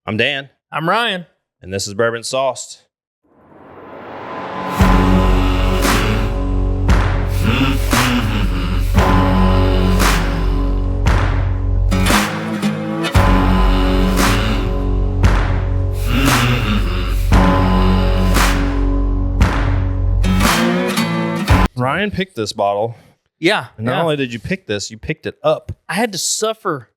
I'm Dan. I'm Ryan. And this is Bourbon Sauced. Ryan picked this bottle. Yeah. And not only did you pick this, you picked it up. I had to suffer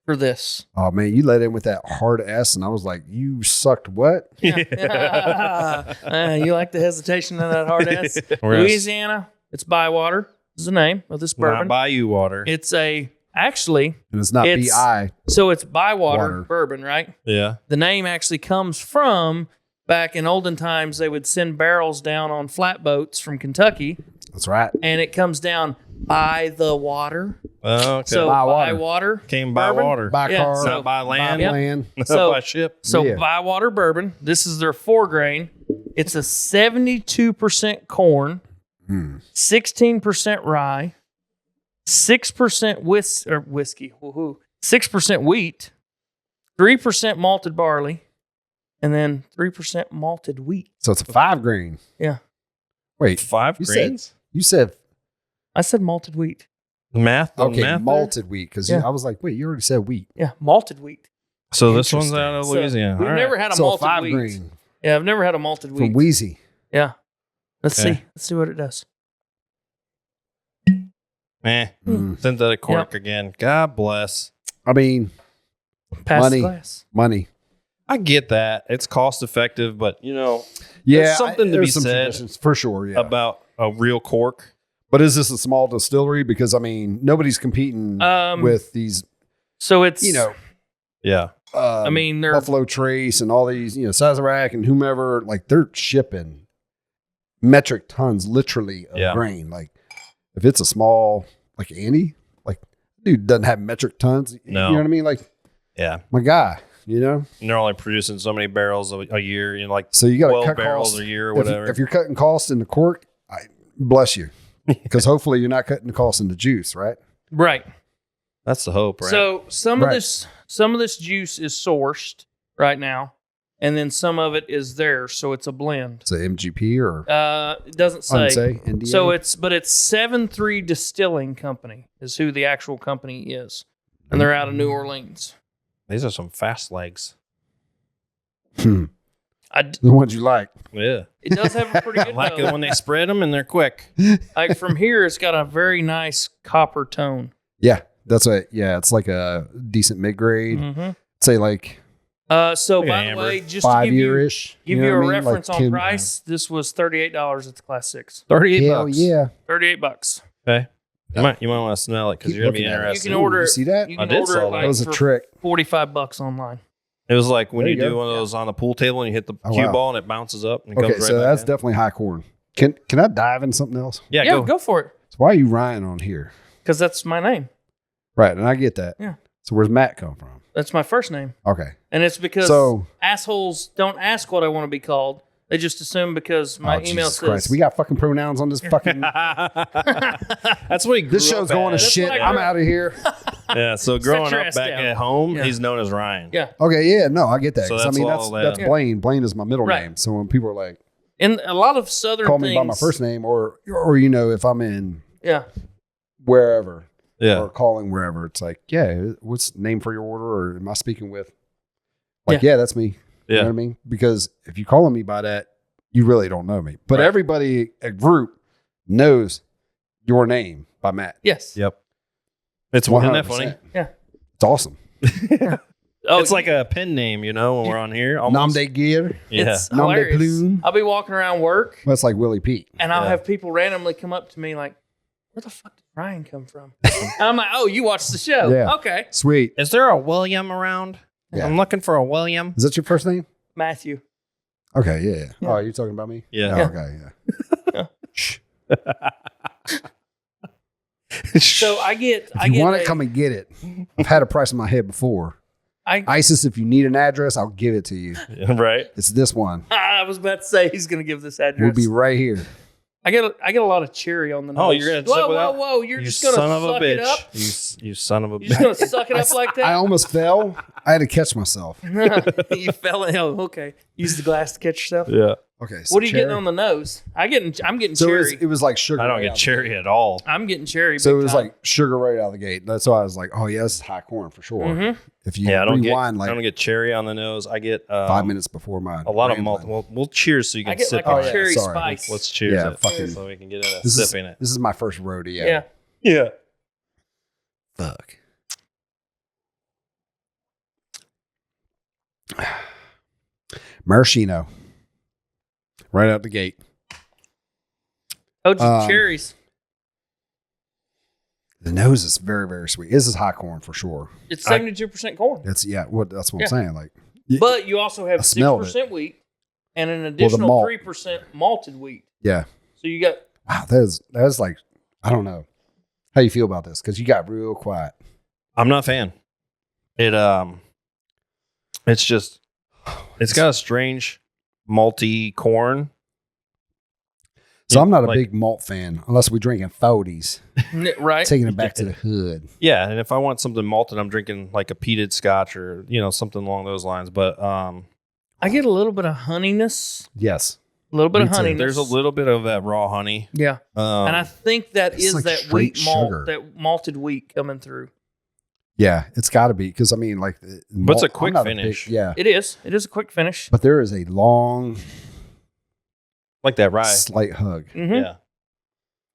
for this. Oh, man, you let in with that hard S, and I was like, you sucked what? Yeah. You like the hesitation of that hard S? Louisiana, it's Bywater is the name of this bourbon. Bayou Water. It's And it's not B-I. So it's Bywater Water. bourbon, right? Yeah. The name actually comes from back in olden times, they would send barrels down on flatboats from Kentucky. That's right. And it comes down by the water. Oh, okay. So By water. Bywater. Came by bourbon. water. By Yeah, car. so- Not by land. By land. Not So- by ship. So Yeah. Bywater bourbon, this is their 4-grain. It's a 72% corn, 16% rye, 6% whiskey, woohoo, 6% wheat, 3% malted barley, and then 3% malted wheat. So it's a 5-grain. Yeah. Wait, 5 you grains? you said I said malted wheat. Math? okay, Math malted wheat, because Yeah. I was like, wait, you already said wheat. Yeah, malted wheat. So this one's Interesting. out of So Louisiana. we've All right. never had a So malted 5-grain wheat. Yeah, I've never had a malted from wheat. Wheezy. Yeah. Let's Okay. see. Let's see what it does. Synthetic cork again. God bless. I mean, Pass Money. the glass. money. I get that. It's cost effective, but Yeah, There's something to there's be some said traditions, for sure. Yeah, about a real cork. but is this a small distillery? Because I mean, nobody's competing with these. So it's, Yeah. I mean, they're Buffalo Trace and all these, Sazerac and whomever, like they're shipping metric tons, literally, of grain. Like if it's a small, like Andy, like dude doesn't have metric tons. No. You know what I mean? Like Yeah. my guy, And they're only producing so many barrels a year, like So you got to 12 cut barrels costs a year or If you- whatever. If you're cutting costs in the cork, bless you, because hopefully you're not cutting the costs in the juice, right? right. That's the hope, right? So some Right. of this juice is sourced right now, and then some of it is there, so it's a blend. It's a MGP or It doesn't say. NDA. So it's 7-3 Distilling Company is who the actual company is, and they're out of New Orleans. These are some fast legs. the ones you like. Yeah. It does have a pretty I good like it note. when they spread them and they're quick. Like from here, it's got a very nice copper tone. Yeah, that's it's like a decent mid grade. Mm-hmm. Say like So Like by an the amber. way, just to 5 give you year ish. a reference on Ken- price, this was $38 at the Class 6. 38 Hell bucks. yeah! $38. Okay. You might want to smell it because Keep you're going to be looking at it. interested. You can order you it. see that? You I can did order saw it that. like That was a for trick. $45 online. It was like when There you you do go. one of those on the pool table and you hit the Oh, cue wow. ball and it bounces up and it Okay, comes right so back that's in. definitely high corn. Can I dive in something else? Yeah, Yeah, go. go for it. So why are you Ryan on here? Because that's my name. Right, and I get that. Yeah. So where's Matt come from? That's my first name. Okay. And it's because So- assholes don't ask what I want to be called. They just assume because my Oh, email Jesus says. Christ. We got fucking pronouns on this fucking. That's what he grew This show's up going to as. That's shit. what I I'm grew- out of here. Yeah, so growing your up ass back down. at home, Yeah. he's known as Ryan. Yeah. Okay, yeah, no, I get that. So 'Cause that's that's all that- that's Yeah. Blaine. Blaine is my middle Right. name. So when people are like, And a lot of Southern call things. me by my first name, or if I'm in Yeah. wherever Yeah. or calling wherever, it's like, yeah, what's the name for your order, or am I speaking with? Like, yeah, that's me. You know what I mean? Because if you're calling me by that, you really don't know me. But Right. everybody at group knows your name by Matt. Yes. Yep. It's isn't that 100%. funny? Yeah. It's awesome. Oh, It's like a pen name, when we're on here. Nom Almost. de guerre. Yeah. It's Nom de hilarious. plume. I'll be walking around work That's like Willie Pete. and I'll Yeah. have people randomly come up to me like, where the fuck did Ryan come from? I'm like, oh, you watched the show. Yeah. Okay. Sweet. Is there a William around? Yeah. I'm looking for a William. Is that your first name? Matthew. Okay, yeah. Yeah. Oh, you're talking about me? Yeah. Oh, Yeah. okay, yeah. Shh. So I get, If you want it, come and get it. I've had a price in my head before. ISIS, if you need an address, I'll give it to you. Right. It's this one. I was about to say he's going to give this address. We'll be right here. I get a lot of cherry on the nose. Oh, you're gonna sip without? Whoa! You're You just gonna son of a suck it up. bitch. You son of a You're just bitch. gonna suck it up like I that. almost fell. I had to catch myself. You fell in. Oh, okay. Use the glass to catch yourself. Yeah. Okay. So What are you cherry. getting on the nose? I'm getting So cherry. it was like sugar. I don't right get out cherry the gate. at all. I'm getting cherry. So big it was time. like sugar right out of the gate. That's why I was like, oh yeah, this is high corn for sure. Mhm. If you Yeah, I don't rewind get like cherry on the nose. I get 5 minutes before my a lot of rambling. malt. We'll cheers so you I can get sip like on a it. cherry sorry. spice. Let's cheers Yeah, it fucking- so we can get at This is sipping it. This is my first rodeo. Yeah. Yeah. Fuck. Maraschino. Right out the gate. Oh, just cherries. The nose is very, very sweet. This is high corn for sure. It's 72% corn. That's that's what Yeah. I'm saying. Like, But you also have I smelled 6% wheat and an the additional malt. 3% malted wheat. yeah. So you got Wow, that's like, I don't know how you feel about this because you got real quiet. I'm not a fan. It's just it's got a strange malty corn. So I'm not a Like- big malt fan unless we're drinking 40s, right. taking it back to the hood. Yeah, and if I want something malted, I'm drinking like a peated scotch or something along those lines. But I get a little bit of honeyness. Yes. A little bit of Me too. honeyness. there's a little bit of that raw honey. Yeah. And I think that it's is like that straight wheat malt, sugar. that malted wheat coming through. Yeah, it's got to be because I mean, like, But it's a I'm quick not finish. yeah, It is. It is a quick finish. but there is a long, Like that rye. slight hug. Mm-hmm. Yeah.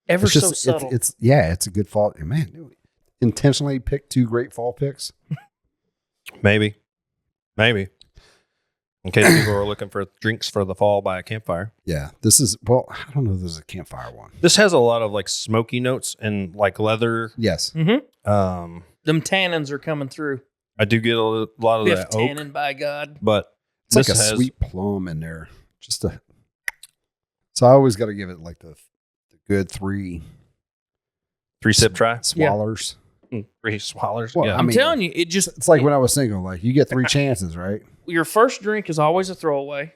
Ever It's so just subtle. it's a good fall. Man, intentionally pick 2 great fall picks. Maybe. In case people are looking for drinks for the fall by a campfire. Yeah, I don't know if there's a campfire one. This has a lot of like smoky notes and like leather. Yes, Mm-hmm. Them tannins are coming through. I do get a lot of Biff that oak, tannin, by God. but it's like this a has sweet plum in there. So I always got to give it like the good 3 3-sip try. swallers. 3 swallers. Well, yeah. I I'm mean, telling you, it just It's like when I was single. Like you get 3 chances, right? your first drink is always a throwaway.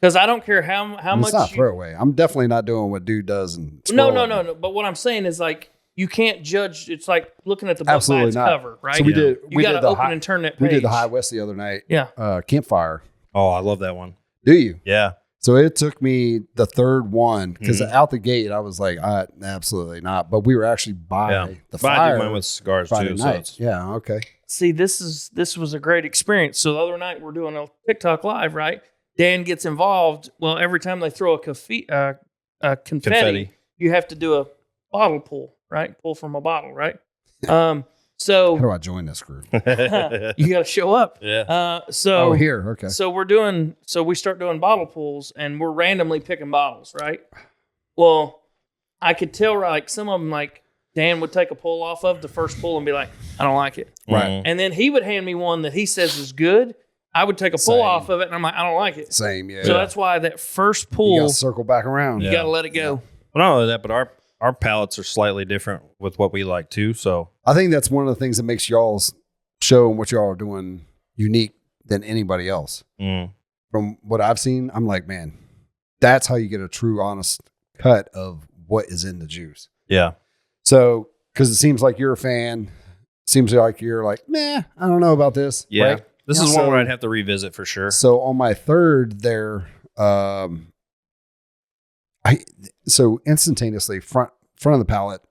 Because I don't care how much It's not you, throwaway. I'm definitely not doing what dude does and No. swirl it. But what I'm saying is like you can't judge. It's like looking at the book by Absolutely its not. cover, right? So we Yeah. did. You We got did to the open high, and turn that page. we did the High West the other night. Yeah. Campfire. Oh, I love that one. Do you? Yeah. So it took me the third one because Mhm. out the gate I was like, absolutely not. But we were actually by Yeah. the But I fire do mine with cigars Friday too. So night. it's, Yeah. Okay. See, this was a great experience. So the other night we're doing a TikTok live, right? Dan gets involved. Well, every time they throw a confetti, you have to do a bottle pull, right? Pull from a bottle, right? How So do I join this group? you got to show up. yeah. So Oh, here. Okay. So we start doing bottle pulls and we're randomly picking bottles, right? Well, I could tell like some of them like Dan would take a pull off of the first pull and be like, I don't like it. Right. Mhm. And then he would hand me one that he says is good. I would take a pull Same. off of it and I'm like, I don't like it. Same. Yeah. So that's why that first you pull, got to circle back around. you Yeah. got to let it go. Well, not only that, but our palates are slightly different with what we like too. So I think that's one of the things that makes y'all's show and what y'all are doing unique than anybody else. From what I've seen, I'm like, man, that's how you get a true, honest cut of what is in the juice. yeah. So, because it seems like you're a fan, seems like you're like, nah, I don't know about this. Yeah. right? This Yeah. is one So- where I'd have to revisit for sure. So on my third there, so instantaneously front of the palate,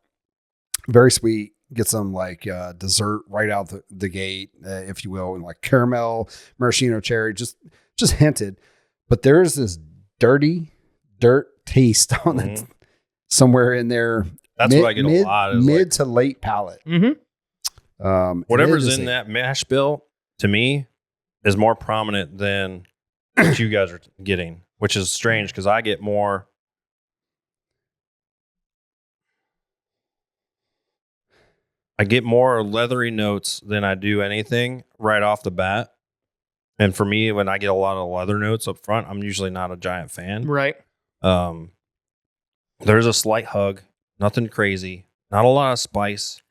very sweet. Get some like dessert right out the gate, if you will, and like caramel, maraschino cherry, just hinted. But there's this dirt taste on it Mhm. somewhere in there. That's what I get a lot. Is Mid like, to late palate. Mm-hmm. And whatever's it is in that mash bill to me is more prominent than what you guys are getting, which is strange because I get more. I get more leathery notes than I do anything right off the bat. And for me, when I get a lot of leather notes up front, I'm usually not a giant fan. Right. There's a slight hug, nothing crazy, not a lot of spice.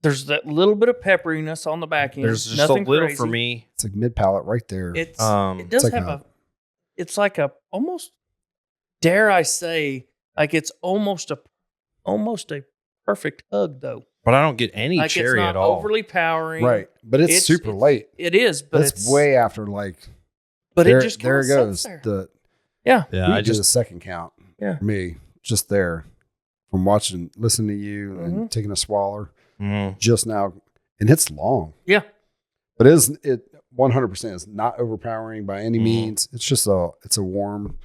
There's that little bit of pepperiness on the back end. There's just Nothing a little crazy. for me. It's like mid palate right there. It Um, does like have it's like a almost dare I say, like it's almost a perfect hug though. But I don't get any Like cherry it's not at all. overly powering. Right. But it's super late. It is, but It's way after like. But there, it just there it kinda goes. sits there. The Yeah. Yeah, I just a second count. Yeah. For me, just there from listening to you and taking a swaller just now, and it's long. Yeah. But it 100% is not overpowering by any means. It's just it's a warm.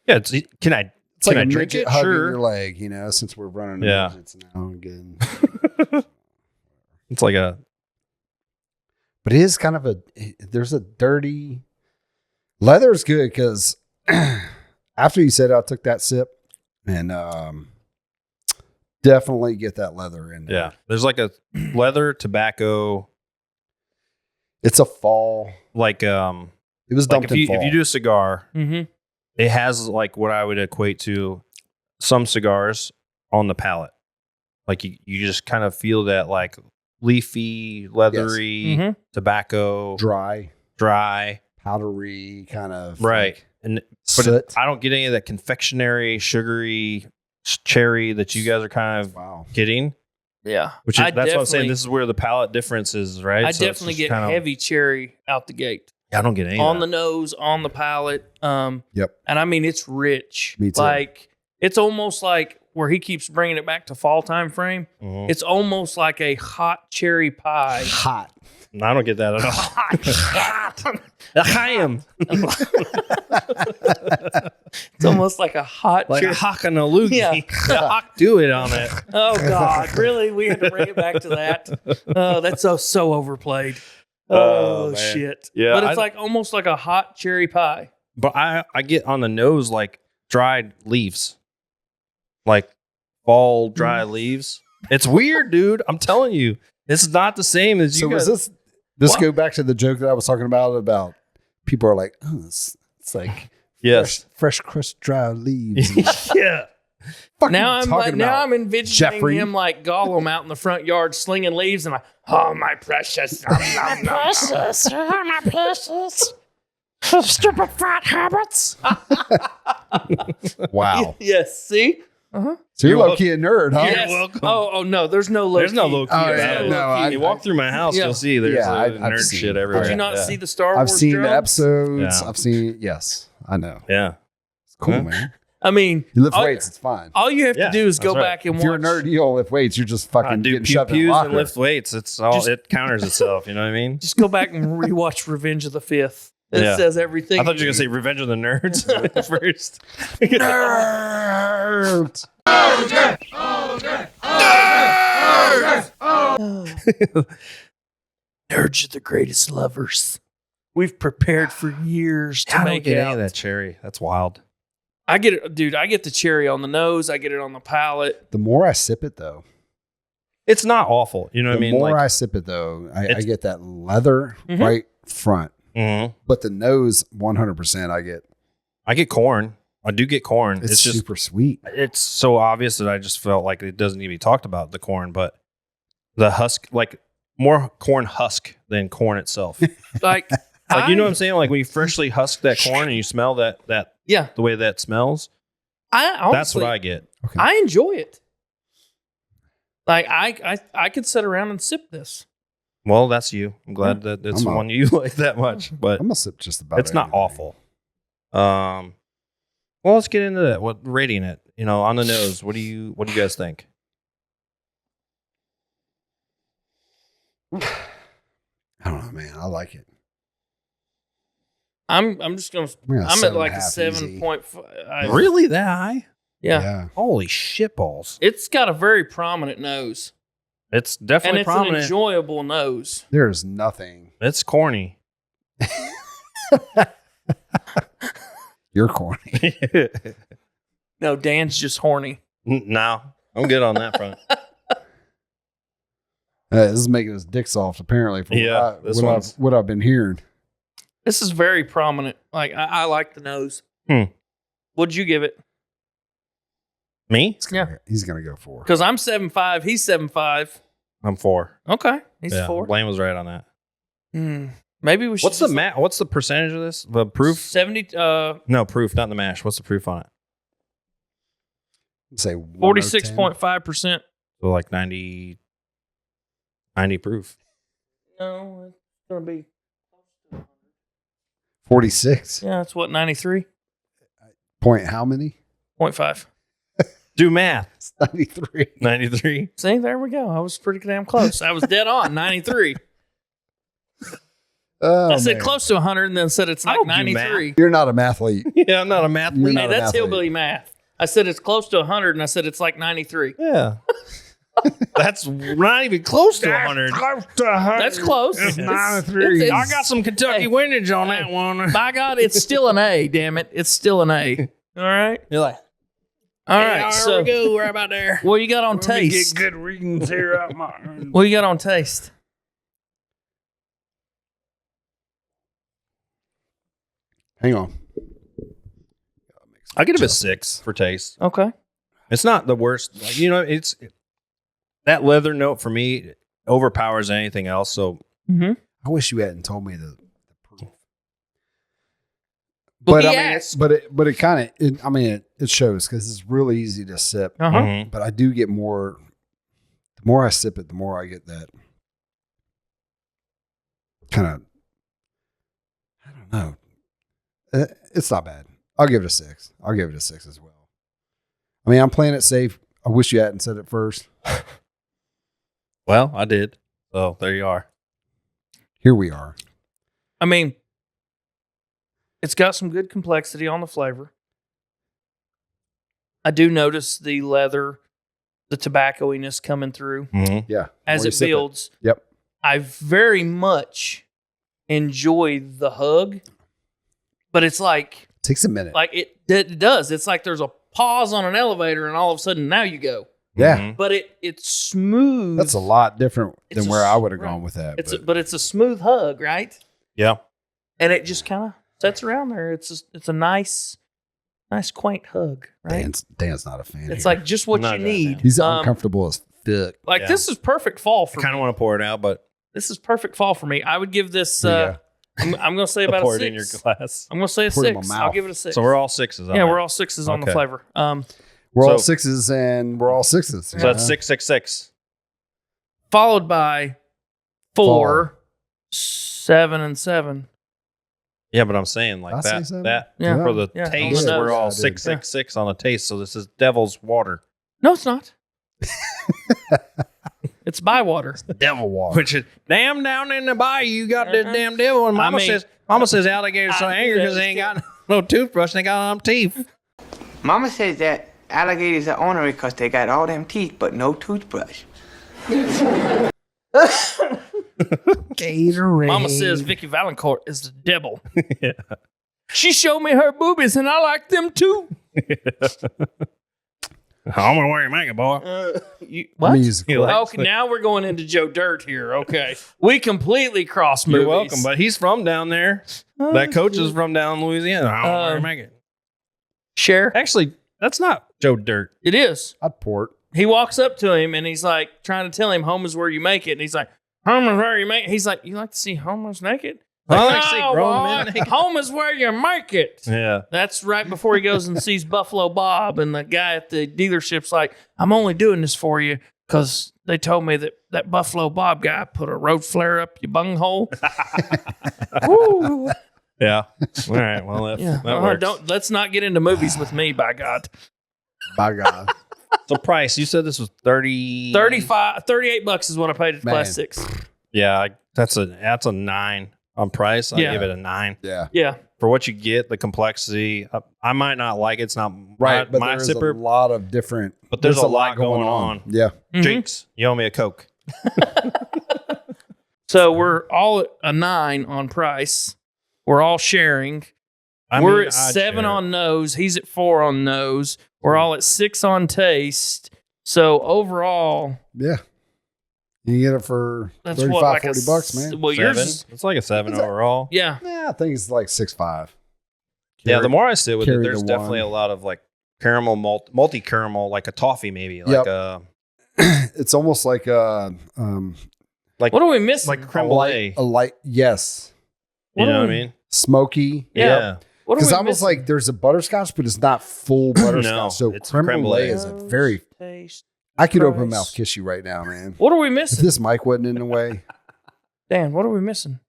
Yeah, can I Like I drink it? hugging Sure. your leg, since we're running. Yeah. It's now and again. It's like a. But it is kind of there's a dirty. Leather's good because after you said I took that sip and definitely get that leather in there. Yeah, there's like a leather tobacco. It's a fall. Like It was dumped if in fall. you do a cigar, Mm-hmm. it has like what I would equate to some cigars on the palate. Like you just kind of feel that like leafy, leathery tobacco, dry, powdery kind of right. like And soot. I don't get any of that confectionery, sugary cherry that you guys are kind of getting. Yeah. Which is, that's what I'm saying. This is where the palate difference is, right? I So it's definitely just get kind of, heavy cherry out the gate. I don't get any On of the that. nose, on the palate. Yep. And I mean, it's rich. Me too. Like, it's almost like where he keeps bringing it back to fall time frame. Mhm. It's almost like a hot cherry pie. Hot. I don't get that at all. I am It's almost like a hot like cherry. a hock on a loogie. Yeah. Do it on it. Oh God, really? We had to bring it back to that. Oh, that's so overplayed. Oh, Oh, man. shit. Yeah, But it's like almost like a hot cherry pie. But I get on the nose like dried leaves, like fall dry leaves. It's weird, dude. I'm telling you, it's not the same as you So guys. was this go back to the joke that I was talking about people are like, oh, it's like Yes. fresh crushed dry leaves. Yeah. Fuck Now you I'm talking now about? I'm envisioning Jeffrey? him like Gollum out in the front yard slinging leaves and like, oh my precious, nom, nom, nom, nom." Stupid fat habits. Wow. Yes, see? So you're low key a nerd, huh? Yes. welcome. Oh no, there's no low. There's no key. low key. Oh, about yeah, it. no, you walk through my house, Yeah. you'll see there's Yeah, I've nerd seen shit it. everywhere. Did you not Yeah. see the Star I've Wars seen drums? episodes. Yeah. I've seen, yes, I know. Yeah. It's cool, Yeah. man. I mean, You lift all- weights, it's fine. all you have Yeah, to do is go that's right. back and If watch. you're a nerd, you don't lift weights. You're just fucking I do getting pew shoved in a pews locker. and lift weights. It's all Just- it counters itself. You know what I mean? Just go back and rewatch Revenge of the Fifth. It Yeah. says everything. I thought you were gonna say Revenge of the Nerds first. Nerd. Nerds are the greatest lovers. We've prepared for years to I don't make get out. any of that cherry. That's wild. I get it, dude. I get the cherry on the nose. I get it on the palate. The more I sip it, though, It's not awful. You know what I the mean? more I sip it, though, I It's- get that leather Mhm. right front. Mhm. But the nose, 100%, I get corn. I do get corn. it's It's just super sweet. it's so obvious that I just felt like it doesn't need to be talked about the corn, but the husk, like more corn husk than corn itself. Like, Like you know what I'm saying? Like when you freshly husk that corn and you smell that Yeah, the way that smells, I honestly, that's what I get. Okay. I enjoy it. Like I could sit around and sip this. Well, that's you. I'm glad that it's I'm the out. one you like that much, but I'm going to sip just about it's not everything. awful. Well, let's get into that. What rating it? You know, on the nose. What do you guys think? I don't know, man. I like it. I'm just gonna. Yeah, I'm at like a 7.5 easy. 7.5. Really that high? Yeah. Holy shit balls! It's got a very prominent nose, It's and definitely it's an prominent. enjoyable nose. There's nothing. It's corny. You're corny. No, Dan's just horny. No, I'm good on that front. This is making his dick soft, apparently, from Yeah, this one's- what I've been hearing. This is very prominent. Like I like the nose. What'd you give it? Me? Yeah, He's going to go for. because I'm 7.5. He's 7.5. I'm 4. Okay, he's Yeah, 4. Blaine was right on that. Maybe we should. What's the What's the percentage of this? The proof? 70. No, proof, not the mash. What's the proof on it? Say 46.5%. So like 90 proof. No, it's going to be 46. Yeah, it's what, 93.5. Point how many? Do math. It's 93. 93. See, there we go. I was pretty damn close. I was dead on 93. Oh, I said man. close to 100 and then said it's like don't do 93. You're not a mathlete. Yeah, I'm not a math You're lead. not Hey, a that's athlete. hillbilly math. I said it's close to 100 and I said it's like 93. Yeah. That's not even close to 100. That's close. It's 93. I got some Kentucky Hey. windage on that one. By God, it's still an A, damn it. It's still an A. All right. You're like, All yeah, right. there So, we go. We're about there. what you got on Let me get taste? good readings here out my. What you got on taste? Hang on. I give it a 6 for taste. Okay. It's not the worst. Like, it's that leather note for me overpowers anything else. So Mm-hmm. I wish you hadn't told me the proof. Well, But he I mean, asked. it kind of, it shows because it's really easy to sip. Uh-huh. mhm. But I do get more. The more I sip it, the more I get that kind of. I don't know. It's not bad. I'll give it a 6. I'll give it a 6 as well. I mean, I'm playing it safe. I wish you hadn't said it first. Well, I did. So there you are. Here we are. I mean, it's got some good complexity on the flavor. I do notice the leather, the tobacco-iness coming through Mm-hmm. Yeah. as More you it sip builds. Yep. I very much enjoy the hug, but it's like Takes a minute. it does. It's like there's a pause on an elevator, and all of a sudden now you go. Yeah. Mhm. But it's smooth. That's a lot different It's than a where I would have right. gone with that. But it's a smooth hug, right? Yeah. And it just kind of sets around there. It's a nice, quaint hug, right? Dan's not a fan. It's here. like just what Not you that need. fan. He's uncomfortable as fuck. Like Yeah. this is perfect fall I for kind me. of want to pour it out, but This is perfect fall for me. I would give this. Yeah. I'm going to say I'll about pour a it in your 6. glass. I'm going to say a Pour it in my 6. mouth. I'll give it a 6. So we're all 6s. yeah, we're all 6s on the Okay. flavor. We're all So- 6s and we're all 6s. So that's 666. Followed by 4, 7, and 7. Yeah, but I'm saying I like say that. seven? That Yeah. for the Yeah, on the taste, nose. we're Yeah, I all did. 666 on the taste. So this is Devil's Water, No, it's not. It's Bywater. Devil water. which is damn down in the bayou. You got this damn devil, and Mama says alligators so angry because they ain't got no toothbrush. They got them teeth. Mama says that alligators are ornery because they got all them teeth but no toothbrush. Gatorade. Mama says Vicky Valancourt is the devil. She showed me her boobies and I like them too. I'm gonna wear your makeup, boy. What? Musical. You like- Okay, now we're going into Joe Dirt here. Okay. We completely cross movies. You're welcome, but he's from down there. That coach is from down in Louisiana. I'm gonna wear your makeup. Share. Actually, that's not Joe Dirt. It is. I'd pour it. He walks up to him and he's like trying to tell him home is where you make it. And he's like, home is where you make it. He's like, you like to see homeless naked? I Like, like to see "No, grown boy, men naked." home is where you make it. Yeah. That's right before he goes and sees Buffalo Bob, and the guy at the dealership's like, I'm only doing this for you because they told me that Buffalo Bob guy put a road flare up your bunghole. Woo. Yeah. All right. Well, that Yeah. works. Let's not get into movies with me, by God. By God. So price, you said this was 30. $38 is what I paid at Man. Class 6. Yeah, that's a 9 on price. I Yeah. give it a 9 Yeah. Yeah. for what you get. The complexity, I might not like it. It's not Right. But my there's sipper, a lot of different. but there's a lot going on. Yeah. Mhm. Jinx, you owe me a Coke. So we're all at a 9 on price. We're all sharing. We're at 7 on nose. He's at 4 on nose. We're all at 6 on taste. So overall, Yeah. You get it for that's 35, what, like $40, man. Well, yours is, It's like a 7 Is that- overall. yeah. Yeah, I think it's like 6.5. Yeah, the more I sit with it, carry there's the definitely one. a lot of like caramel, multi caramel, like a toffee maybe, like Yep. It's almost like What are we missing? like creme a brulee. light, yes, You know what I mean? smoky. Yeah. What Because are I we was missing? like, there's a butterscotch, but it's not full butterscotch. No, so it's creme creme brulee brulee. is a very. Taste. I could open Price. mouth kiss you right now, man. What are we If missing? this mic wasn't in the way, Dan, what are we missing?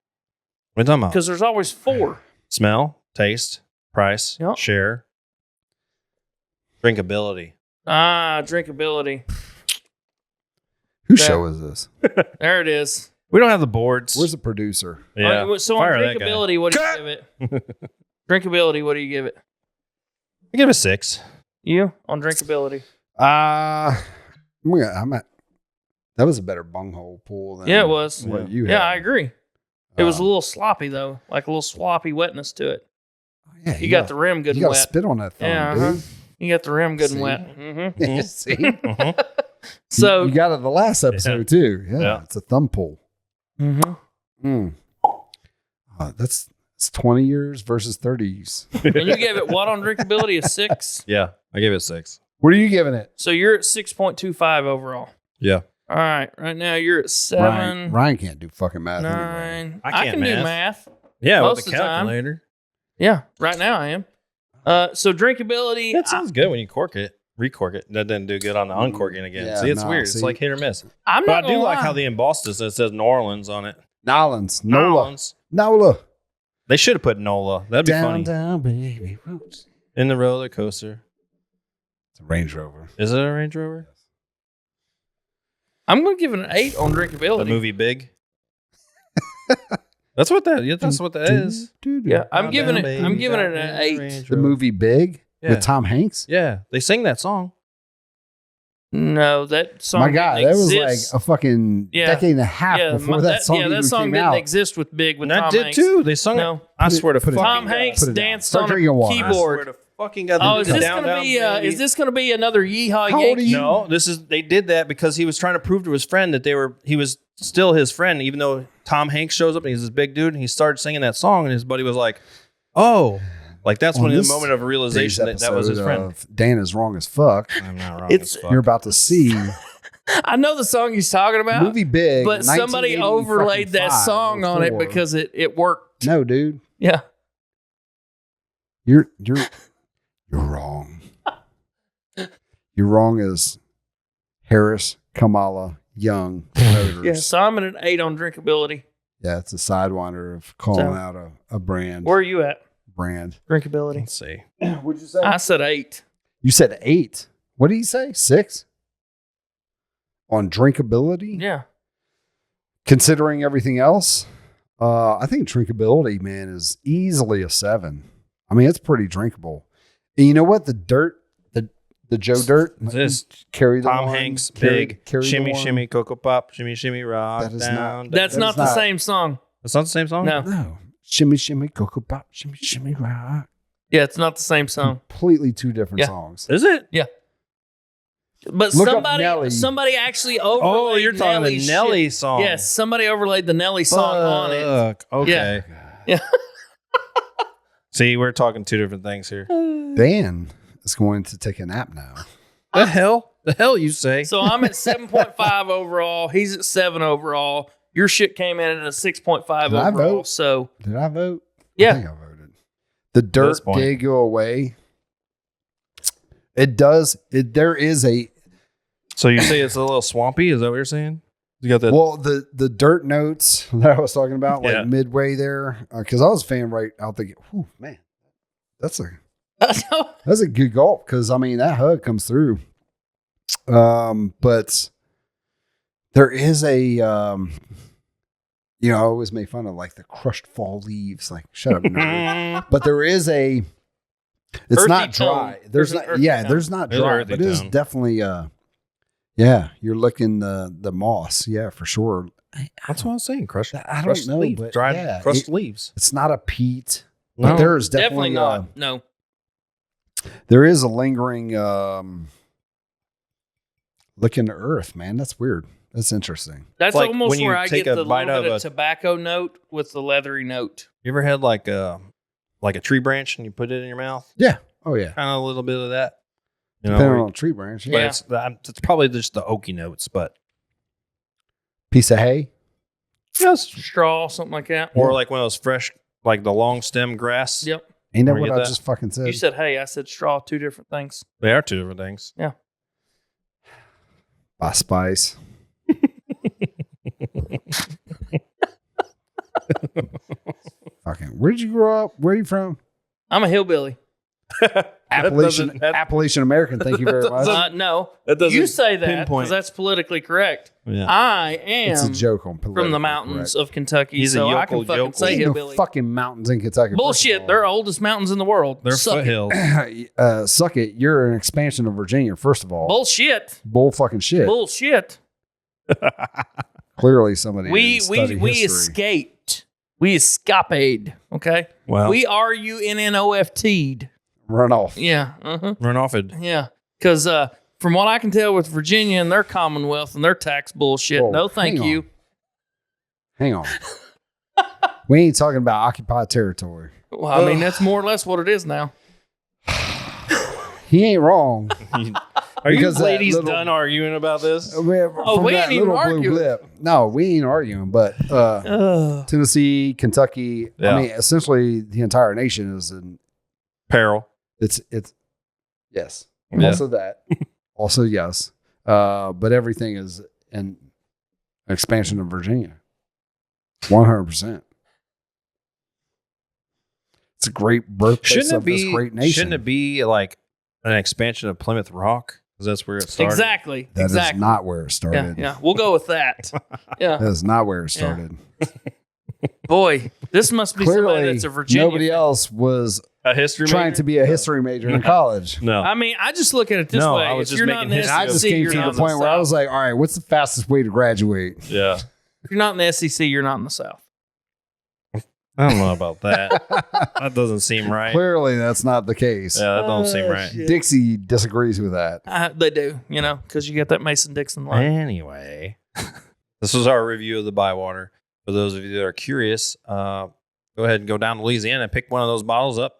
What are you talking about? Because there's always 4. Smell, taste, price, Yep. share, drinkability. Drinkability. whose That- show is this? There it is. We don't have the boards. Where's the producer? yeah. All right, so on Fire that guy. drinkability, what do you give it? Drinkability, what do you give it? I give it a 6. You on drinkability? I'm at. That was a better bunghole pool than Yeah, it was. what you had. Yeah, I agree. It was a Um, little sloppy though, like a little sloppy wetness to it. Yeah, You got the rim good You and got to wet. spit on that thumb, Yeah, dude. You got the rim good See? and wet. Mm-hmm. See, So you got it the last episode too. Yeah, Yeah. it's a thumb pull. mhm. That's it's 20 years versus 30s. And you gave it what on drinkability? A 6. Yeah, I gave it a 6. What are you giving it? So you're at 6.25 overall. Yeah. All right. Right now you're at 7, Ryan can't do fucking math 9. anyway. I I can't can do math. math. Yeah, Most with the of the time. calculator. Yeah. Right now I am. So drinkability. That sounds good when you recork it. That didn't do good on the uncorking again. Yeah, see, it's no, weird. see. It's like hit or miss. I'm But not I do gonna like lie. how they embossed this. It says New Orleans on it. Nolans, Nola. Nola. They should have put Nola. That'd be funny. Down, baby. Roots. In the roller coaster. It's a Range Rover. Is it a Range Rover? I'm going to give it an 8 on drinkability. The movie Big. That's what that is. Yeah, I'm Calm giving down, it. I'm baby, giving it got an me 8. Range The Rover. movie Big Yeah. with Tom Hanks. Yeah, they sing that song. No, that song. My God, didn't that was exist. like a fucking Yeah. decade and a half yeah, before that song Yeah, even that song came didn't out. exist with Big with And that Tom did Hanks. too. They sung No. it. I swear to put it fucking Tom down. Hanks Put it down. danced Start on drinking a water. I swear keyboard. to fucking God. Oh, is this Down, gonna Down, be? Baby. Is this gonna be another Yeehaw How old are Yankee? you? No, they did that because he was trying to prove to his friend that he was still his friend, even though Tom Hanks shows up and he's this big dude and he started singing that song and his buddy was like, "Oh," like that's On when the this moment of realization Today's that was his episode friend. of Dan is wrong as fuck. I'm not wrong. It's- as fuck. You're about to see I know the song he's talking about, movie Big, but somebody 1980 overlaid that fucking song on it 4. because it worked. No, dude, Yeah. you're wrong. You're wrong as Harris, Kamala, Young. voters. Yeah. So I'm at an 8 on drinkability. Yeah, it's a sidewinder of calling So- out a brand. Where are you at? Brand. Drinkability. Let's see. What'd you say? I said 8. You said 8. What did you say? 6? On drinkability? Yeah. Considering everything else, I think drinkability, man, is easily a 7. I mean, it's pretty drinkable. And you know what? The Joe Dirt. What's this? Carry the Tom one, Hanks, carry- Big, carry the shimmy, one. shimmy, cocoa pop, shimmy, shimmy, rock That is down. That's That not is the not- same song. That's not the same song. No. No. Shimmy, shimmy, cocoa pop, shimmy, shimmy, rock. Yeah, it's not the same song. Completely two different Yeah. songs. Is it? But Look up Nelly. somebody actually overlaid Oh, you're talking Nelly's the Nelly shit. song. Yes, somebody overlaid the Nelly song on it. Fuck. Okay. Yeah. See, we're talking two different things here. Dan is going to take a nap now. The hell? The hell you say? So I'm at 7.5 overall. He's at 7 overall. Your shit came in at a 6.5 Did I overall. vote? So Did I vote? Yeah. I think I voted. The dirt this point. did go away. It does. There is a So you say it's a little swampy? Is that what you're saying? You got that? well, the dirt notes that I was talking about, like Yeah. midway there, because I was a fan right out the. Whew, man, that's a good gulp because I mean that hug comes through. But there is a I always make fun of like the crushed fall leaves. Like shut up, nerd. But there is a. It's Earthy not tone. dry. There's There's an not. earthy Yeah, tone. there's not There's an dry, earthy but it is tone. definitely. Yeah, you're licking the moss. Yeah, for sure. That's what I was saying. Crushed. I don't crushed know, leaves. but Dried yeah, crushed leaves. It's not a peat, No. but there is definitely definitely, not. No. there is a lingering licking the earth, man. That's weird. That's interesting. That's Like almost when you where I take get a the bite little bit of of a- tobacco note with the leathery note. You ever had like a tree branch and you put it in your mouth? Yeah. Oh yeah. Kind of a little bit of that. You know, Depending where- on a tree branch. but Yeah. it's probably just the oaky notes, but Piece of hay. yes. Straw, something like that. Or like one of those fresh, like the long stem grass. Yep. Ain't that Wanna what get I that? just fucking said? You said hay. I said straw. 2 different things. They are 2 different things. Yeah. By Spice. Fucking. Where'd you grow up? Where are you from? I'm a hillbilly. Appalachian American. Thank you very much. No. That doesn't You say that pinpoint. because that's politically correct. Yeah. I am It's a joke on from the mountains of Kentucky, He's a so I yokel can fucking yokel. say Ain't no hillbilly. fucking mountains in Kentucky. first of Bullshit. all. They're the oldest mountains in the world. They're Suck it. foothills. Suck it. You're an expansion of Virginia, first of all. Bullshit. Bull fucking shit. Bullshit. Clearly somebody We studied history. escaped. We escapade. Okay. Well, We RUNNOFT'd. Run off. Yeah. Uh-huh. run off it. Yeah. Because from what I can tell with Virginia and their Commonwealth and their tax bullshit, Whoa, no thank hang you. on. Hang on. We ain't talking about occupied territory. Well, I mean, that's more or less what it is now. He ain't wrong. Are you Because that ladies little- done arguing about this? we ain't even arguing. No, we ain't arguing. But Tennessee, Kentucky, Yeah. I mean, essentially the entire nation is in. Peril. It's yes. Yeah. Also that. Also yes. But everything is an expansion of Virginia. 100%. It's a great birthplace of this great nation. Shouldn't it be like an expansion of Plymouth Rock? Because that's where it started. Exactly. That exactly. is not where it Yeah, started. yeah. We'll go with that. Yeah. That is not where it started. Boy, this must be somebody Clearly, that's a Virginia. nobody else was A history trying major? to be a history major in college. No. I mean, I just look at it this No, way. I was If just you're not in making the history. I just SEC, came you're to not the in the point where I South. was like, all right, what's the fastest way to graduate? Yeah. If you're not in the SEC, you're not in the South. I don't know about that. That doesn't seem right. Clearly, that's not the case. Yeah, that don't seem right. Dixie disagrees with that. They do, because you get that Mason-Dixon line. Anyway, this was our review of the Bywater. For those of you that are curious, go ahead and go down to Louisiana and pick one of those bottles up.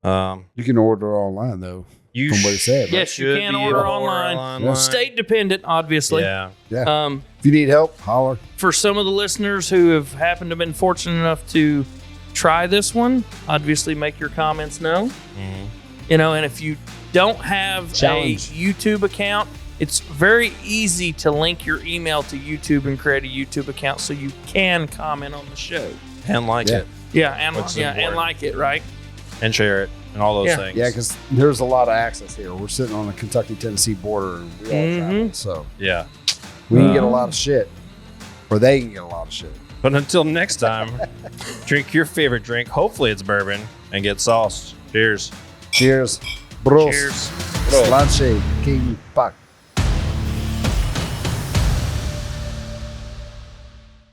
You can order online, though. You From what it said, right? Yes, you should can be order able to online. State dependent, obviously. Yeah. Yeah. If you need help, holler. For some of the listeners who have happened to have been fortunate enough to try this one, obviously make your comments known. Mm-hmm. And if you don't have Challenge. a YouTube account, it's very easy to link your email to YouTube and create a YouTube account so you can comment on the show. And like Yeah. it. Yeah, and Which is and important. like it, right? And share it. And all those Yeah. things. Yeah, because there's a lot of access here. We're sitting on the Kentucky-Tennessee border, and we all travel, so Yeah. we can get a lot of shit, or they can get a lot of shit. But until next time, drink your favorite drink. Hopefully it's bourbon. And get sauce. Cheers. Cheers. Bros. Cheers. Slanche. King Pak.